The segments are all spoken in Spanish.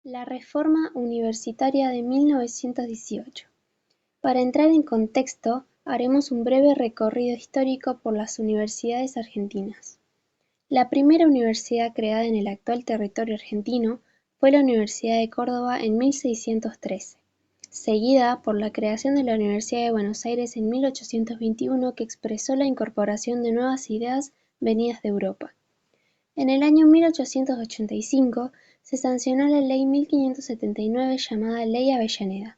La Reforma Universitaria de 1918. Para entrar en contexto, haremos un breve recorrido histórico por las universidades argentinas. La primera universidad creada en el actual territorio argentino fue la Universidad de Córdoba en 1613, seguida por la creación de la Universidad de Buenos Aires en 1821, que expresó la incorporación de nuevas ideas venidas de Europa. En el año 1885 se sancionó la Ley 1579 llamada Ley Avellaneda,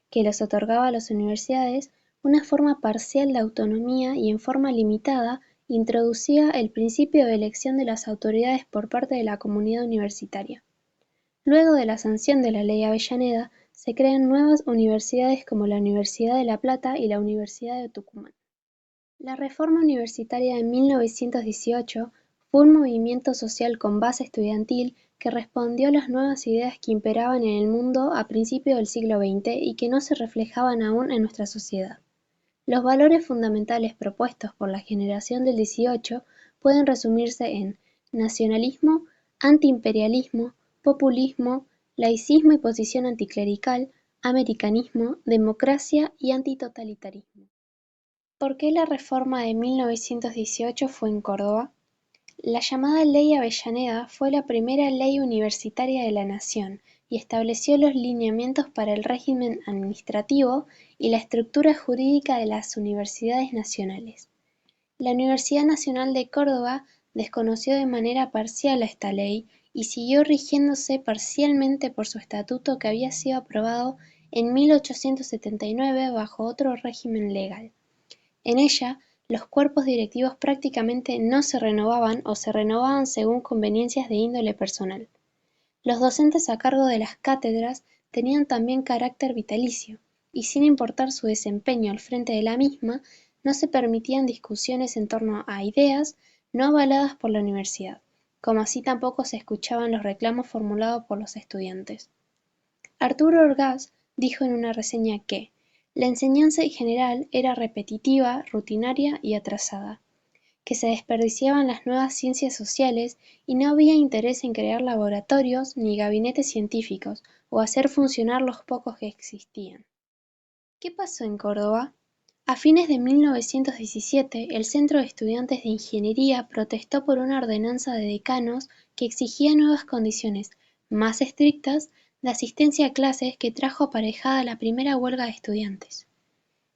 que les otorgaba a las universidades una forma parcial de autonomía y en forma limitada introducía el principio de elección de las autoridades por parte de la comunidad universitaria. Luego de la sanción de la Ley Avellaneda, se crean nuevas universidades como la Universidad de La Plata y la Universidad de Tucumán. La Reforma Universitaria de 1918 fue un movimiento social con base estudiantil que respondió a las nuevas ideas que imperaban en el mundo a principios del siglo XX y que no se reflejaban aún en nuestra sociedad. Los valores fundamentales propuestos por la generación del 18 pueden resumirse en nacionalismo, antiimperialismo, populismo, laicismo y posición anticlerical, americanismo, democracia y antitotalitarismo. ¿Por qué la Reforma de 1918 fue en Córdoba? La llamada Ley Avellaneda fue la primera ley universitaria de la nación y estableció los lineamientos para el régimen administrativo y la estructura jurídica de las universidades nacionales. La Universidad Nacional de Córdoba desconoció de manera parcial esta ley y siguió rigiéndose parcialmente por su estatuto, que había sido aprobado en 1879 bajo otro régimen legal. En ella, los cuerpos directivos prácticamente no se renovaban o se renovaban según conveniencias de índole personal. Los docentes a cargo de las cátedras tenían también carácter vitalicio, y sin importar su desempeño al frente de la misma, no se permitían discusiones en torno a ideas no avaladas por la universidad, como así tampoco se escuchaban los reclamos formulados por los estudiantes. Arturo Orgaz dijo en una reseña que la enseñanza en general era repetitiva, rutinaria y atrasada, que se desperdiciaban las nuevas ciencias sociales y no había interés en crear laboratorios ni gabinetes científicos o hacer funcionar los pocos que existían. ¿Qué pasó en Córdoba? A fines de 1917, el Centro de Estudiantes de Ingeniería protestó por una ordenanza de decanos que exigía nuevas condiciones, más estrictas, de asistencia a clases, que trajo aparejada la primera huelga de estudiantes.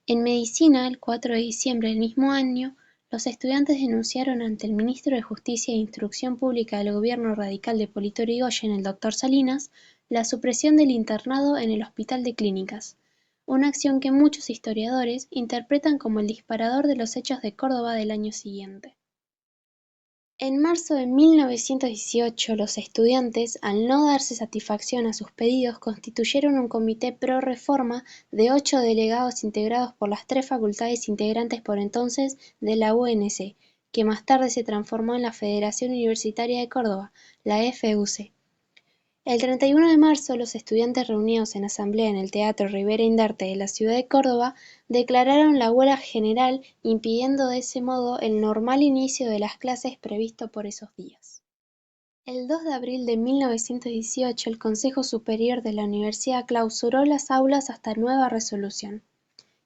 En medicina, el 4 de diciembre del mismo año, los estudiantes denunciaron ante el ministro de Justicia e Instrucción Pública del gobierno radical de Hipólito Yrigoyen, el Dr. Salinas, la supresión del internado en el Hospital de Clínicas, una acción que muchos historiadores interpretan como el disparador de los hechos de Córdoba del año siguiente. En marzo de 1918, los estudiantes, al no darse satisfacción a sus pedidos, constituyeron un comité pro reforma de 8 delegados integrados por las 3 facultades integrantes por entonces de la UNC, que más tarde se transformó en la Federación Universitaria de Córdoba, la FUC. El 31 de marzo, los estudiantes reunidos en asamblea en el Teatro Rivera Indarte de la ciudad de Córdoba declararon la huelga general, impidiendo de ese modo el normal inicio de las clases previsto por esos días. El 2 de abril de 1918, el Consejo Superior de la Universidad clausuró las aulas hasta nueva resolución.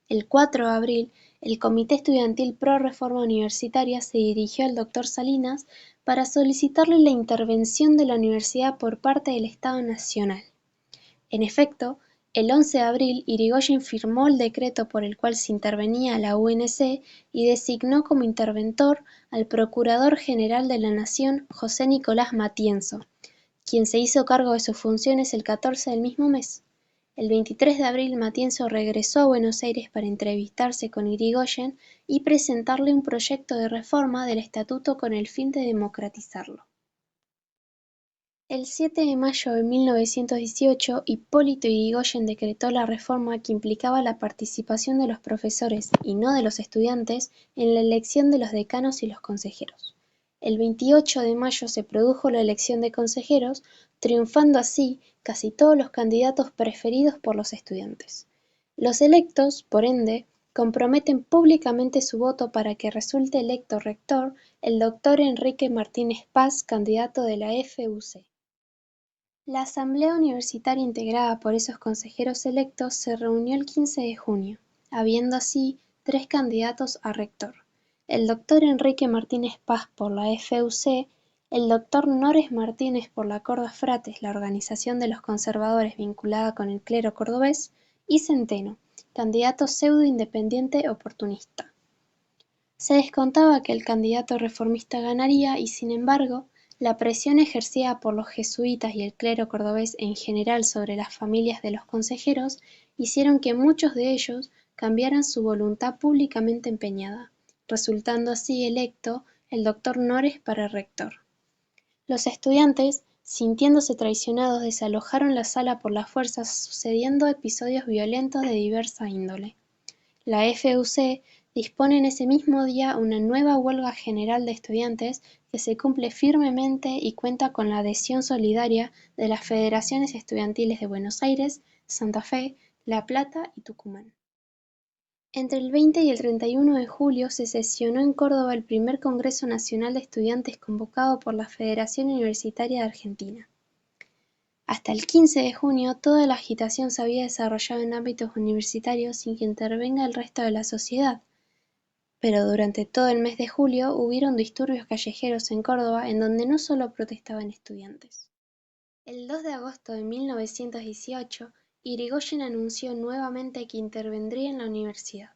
El 4 de abril, el Comité Estudiantil Pro Reforma Universitaria se dirigió al Dr. Salinas para solicitarle la intervención de la universidad por parte del Estado Nacional. En efecto, el 11 de abril, Irigoyen firmó el decreto por el cual se intervenía a la UNC y designó como interventor al Procurador General de la Nación, José Nicolás Matienzo, quien se hizo cargo de sus funciones el 14 del mismo mes. El 23 de abril, Matienzo regresó a Buenos Aires para entrevistarse con Irigoyen y presentarle un proyecto de reforma del estatuto con el fin de democratizarlo. El 7 de mayo de 1918, Hipólito Yrigoyen decretó la reforma que implicaba la participación de los profesores, y no de los estudiantes, en la elección de los decanos y los consejeros. El 28 de mayo se produjo la elección de consejeros, triunfando así casi todos los candidatos preferidos por los estudiantes. Los electos, por ende, comprometen públicamente su voto para que resulte electo rector el doctor Enrique Martínez Paz, candidato de la FUC. La asamblea universitaria integrada por esos consejeros electos se reunió el 15 de junio, habiendo así 3 candidatos a rector: el doctor Enrique Martínez Paz por la FUC, el doctor Nores Martínez por la Corda Frates, la organización de los conservadores vinculada con el clero cordobés, y Centeno, candidato pseudo-independiente oportunista. Se descontaba que el candidato reformista ganaría y, sin embargo, la presión ejercida por los jesuitas y el clero cordobés en general sobre las familias de los consejeros hicieron que muchos de ellos cambiaran su voluntad públicamente empeñada, resultando así electo el doctor Nores para rector. Los estudiantes, sintiéndose traicionados, desalojaron la sala por la fuerza, sucediendo episodios violentos de diversa índole. La FUC dispone en ese mismo día una nueva huelga general de estudiantes que se cumple firmemente y cuenta con la adhesión solidaria de las federaciones estudiantiles de Buenos Aires, Santa Fe, La Plata y Tucumán. Entre el 20 y el 31 de julio se sesionó en Córdoba el primer Congreso Nacional de Estudiantes convocado por la Federación Universitaria de Argentina. Hasta el 15 de junio toda la agitación se había desarrollado en ámbitos universitarios sin que intervenga el resto de la sociedad, pero durante todo el mes de julio hubieron disturbios callejeros en Córdoba en donde no solo protestaban estudiantes. El 2 de agosto de 1918, Irigoyen anunció nuevamente que intervendría en la universidad.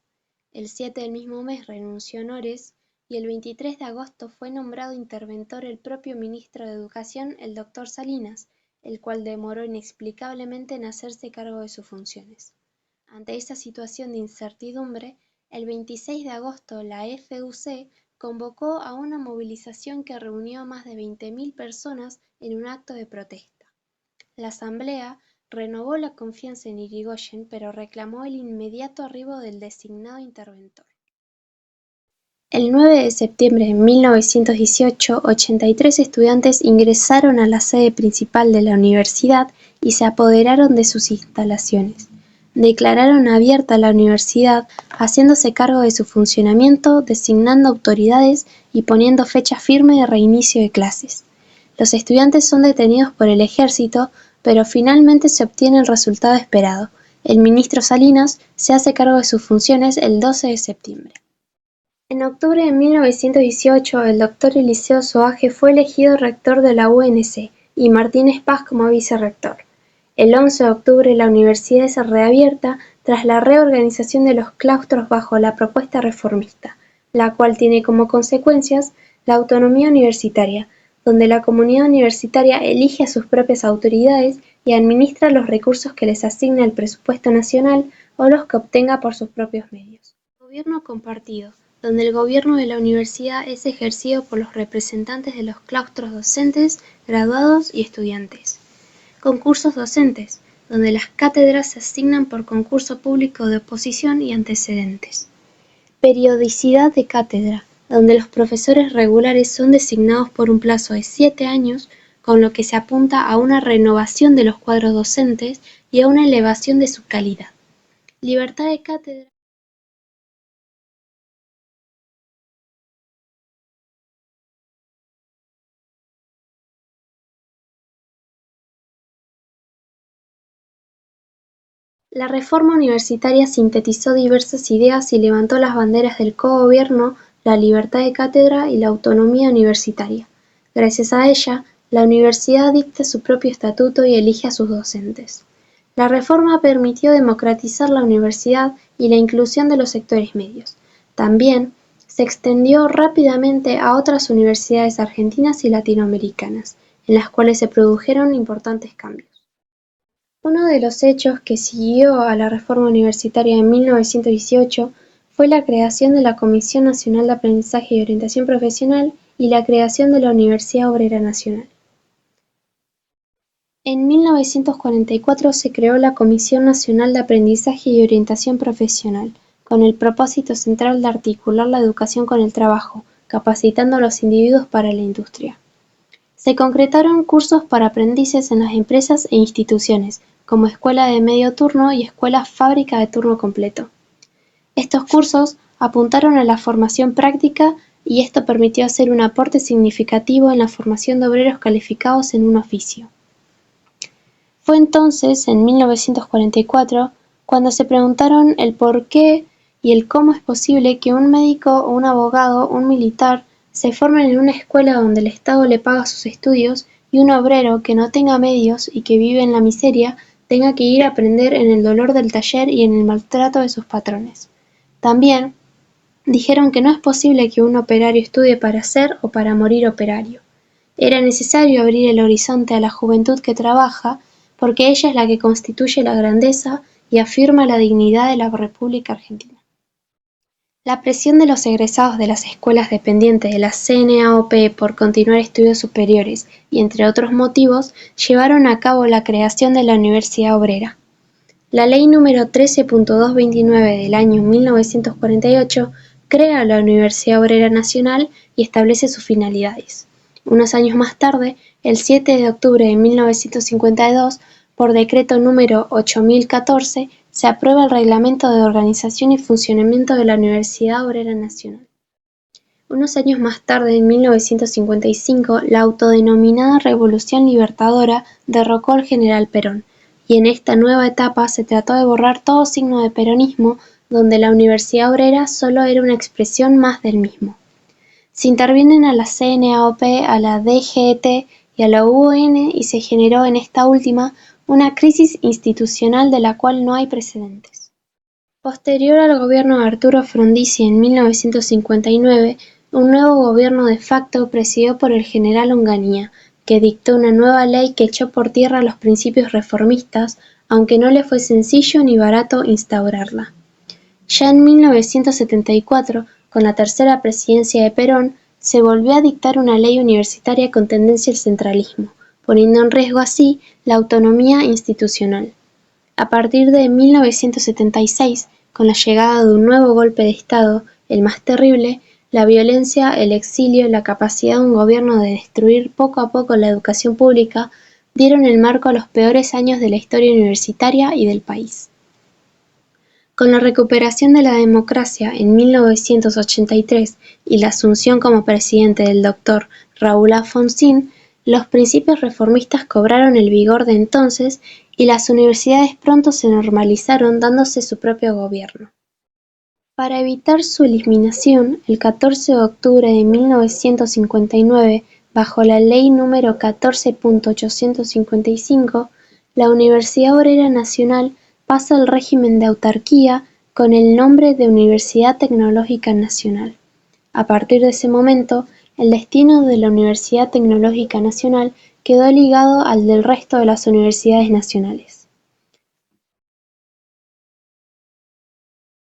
El 7 del mismo mes renunció Nores y el 23 de agosto fue nombrado interventor el propio ministro de Educación, el doctor Salinas, el cual demoró inexplicablemente en hacerse cargo de sus funciones. Ante esta situación de incertidumbre, el 26 de agosto la FUC convocó a una movilización que reunió a más de 20.000 personas en un acto de protesta. La asamblea renovó la confianza en Irigoyen, pero reclamó el inmediato arribo del designado interventor. El 9 de septiembre de 1918, 83 estudiantes ingresaron a la sede principal de la universidad y se apoderaron de sus instalaciones. Declararon abierta la universidad, haciéndose cargo de su funcionamiento, designando autoridades y poniendo fecha firme de reinicio de clases. Los estudiantes son detenidos por el ejército, pero finalmente se obtiene el resultado esperado. El ministro Salinas se hace cargo de sus funciones el 12 de septiembre. En octubre de 1918, el doctor Eliseo Soaje fue elegido rector de la UNC y Martínez Paz como vicerrector. El 11 de octubre la universidad es reabierta tras la reorganización de los claustros bajo la propuesta reformista, la cual tiene como consecuencias la autonomía universitaria, donde la comunidad universitaria elige a sus propias autoridades y administra los recursos que les asigna el presupuesto nacional o los que obtenga por sus propios medios. Gobierno compartido, donde el gobierno de la universidad es ejercido por los representantes de los claustros docentes, graduados y estudiantes. Concursos docentes, donde las cátedras se asignan por concurso público de oposición y antecedentes. Periodicidad de cátedra, donde los profesores regulares son designados por un plazo de 7 años, con lo que se apunta a una renovación de los cuadros docentes y a una elevación de su calidad. Libertad de cátedra. La reforma universitaria sintetizó diversas ideas y levantó las banderas del cogobierno, la libertad de cátedra y la autonomía universitaria. Gracias a ella, la universidad dicta su propio estatuto y elige a sus docentes. La reforma permitió democratizar la universidad y la inclusión de los sectores medios. También se extendió rápidamente a otras universidades argentinas y latinoamericanas, en las cuales se produjeron importantes cambios. Uno de los hechos que siguió a la reforma universitaria de 1918 fue la creación de la Comisión Nacional de Aprendizaje y Orientación Profesional y la creación de la Universidad Obrera Nacional. En 1944 se creó la Comisión Nacional de Aprendizaje y Orientación Profesional, con el propósito central de articular la educación con el trabajo, capacitando a los individuos para la industria. Se concretaron cursos para aprendices en las empresas e instituciones, como escuela de medio turno y escuela fábrica de turno completo. Estos cursos apuntaron a la formación práctica y esto permitió hacer un aporte significativo en la formación de obreros calificados en un oficio. Fue entonces, en 1944, cuando se preguntaron el por qué y el cómo es posible que un médico, un abogado, un militar se formen en una escuela donde el Estado le paga sus estudios y un obrero que no tenga medios y que vive en la miseria tenga que ir a aprender en el dolor del taller y en el maltrato de sus patrones. También dijeron que no es posible que un operario estudie para ser o para morir operario. Era necesario abrir el horizonte a la juventud que trabaja, porque ella es la que constituye la grandeza y afirma la dignidad de la República Argentina. La presión de los egresados de las escuelas dependientes de la CNAOP por continuar estudios superiores y entre otros motivos llevaron a cabo la creación de la Universidad Obrera. La Ley número 13.229 del año 1948 crea la Universidad Obrera Nacional y establece sus finalidades. Unos años más tarde, el 7 de octubre de 1952, por decreto número 8014, se aprueba el Reglamento de Organización y Funcionamiento de la Universidad Obrera Nacional. Unos años más tarde, en 1955, la autodenominada Revolución Libertadora derrocó al general Perón, y en esta nueva etapa se trató de borrar todo signo de peronismo, donde la Universidad Obrera solo era una expresión más del mismo. Se intervienen a la CNAOP, a la DGT y a la UON y se generó en esta última una crisis institucional de la cual no hay precedentes. Posterior al gobierno de Arturo Frondizi en 1959, un nuevo gobierno de facto presidido por el general Onganía, que dictó una nueva ley que echó por tierra los principios reformistas, aunque no le fue sencillo ni barato instaurarla. Ya en 1974, con la tercera presidencia de Perón, se volvió a dictar una ley universitaria con tendencia al centralismo, poniendo en riesgo así la autonomía institucional. A partir de 1976, con la llegada de un nuevo golpe de Estado, el más terrible, la violencia, el exilio, la capacidad de un gobierno de destruir poco a poco la educación pública, dieron el marco a los peores años de la historia universitaria y del país. Con la recuperación de la democracia en 1983 y la asunción como presidente del Dr. Raúl Alfonsín, los principios reformistas cobraron el vigor de entonces y las universidades pronto se normalizaron dándose su propio gobierno. Para evitar su eliminación, el 14 de octubre de 1959, bajo la Ley número 14.855, la Universidad Obrera Nacional pasa al régimen de autarquía con el nombre de Universidad Tecnológica Nacional. A partir de ese momento, el destino de la Universidad Tecnológica Nacional quedó ligado al del resto de las universidades nacionales.